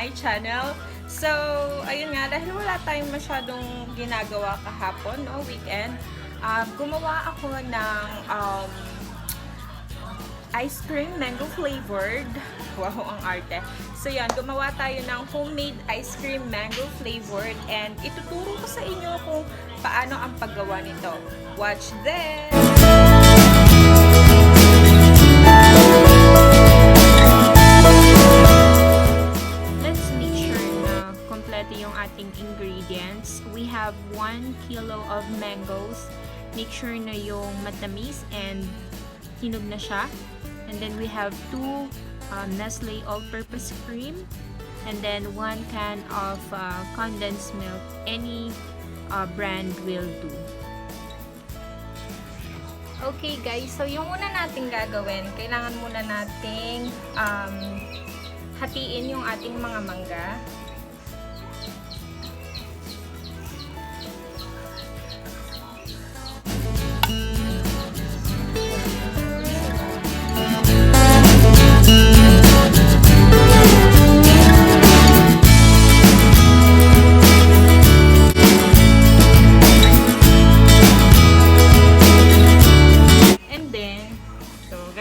my channel. So, ayun nga, dahil wala tayong masyadong ginagawa kahapon, no, weekend, gumawa ako ng ice cream, mango flavored. Wow, ang arte. So yan, gumawa tayo ng homemade ice cream, mango flavored, and ituturo ko sa inyo kung paano ang paggawa nito. Watch this! Let's make sure na kompleto yung ating ingredients. We have 1 kilo of mangoes. Make sure na yung matamis and hinog na siya. And then we have 2 Nestle all-purpose cream, and then 1 can of condensed milk. Any brand will do. Okay guys, so yung una nating gagawin, kailangan muna nating hatiin yung ating mga mangga.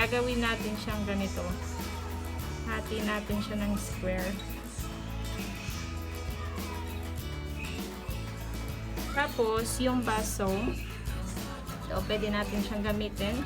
Gagawin natin siyang ganito. Hati natin siya ng square. Tapos, yung baso, ito, pwede natin siyang gamitin.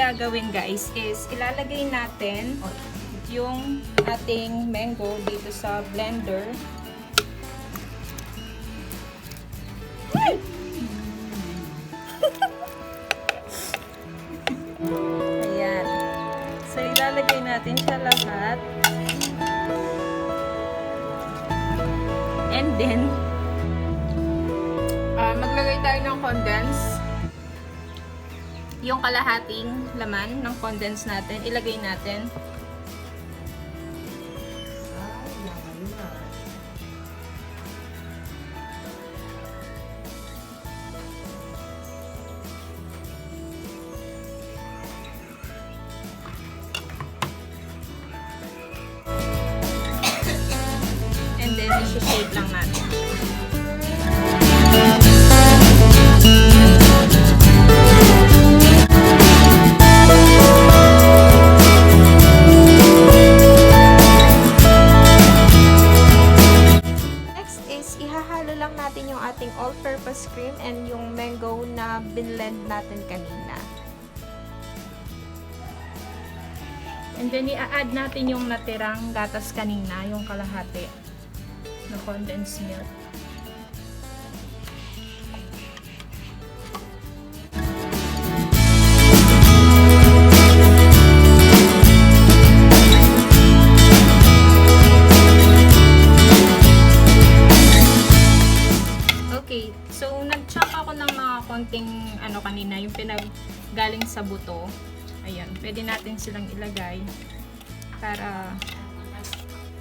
Gagawin guys is ilalagay natin yung ating mango dito sa blender. Ayan. So ilalagay natin siya lahat. And then maglagay tayo ng condense. Yung kalahating laman ng condense natin, ilagay natin. And then, isi-shake lang natin. Natin yung ating all-purpose cream and yung mango na binlend natin kanina. And then i-add natin yung natirang gatas kanina, yung kalahati na condensed milk. Okay, so nag-chop ako ng mga konting kanina, yung pinaggaling sa buto. Ayan, pwede natin silang ilagay para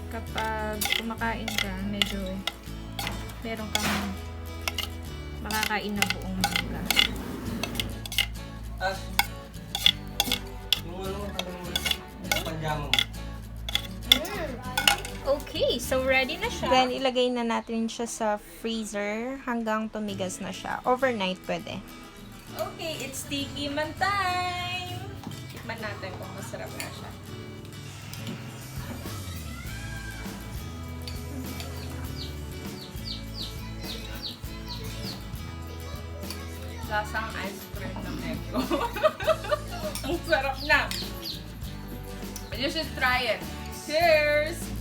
kapag kumakain ka, medyo meron kang makakain na buong mangga. Okay, so ready na siya. Then, ilagay na natin siya sa freezer hanggang tumigas na siya. Overnight pwede. Okay, it's tiki man time! Tikman natin kung masarap na siya. Lasang ice cream ng mango. Ang sarap na! You should try it. Cheers!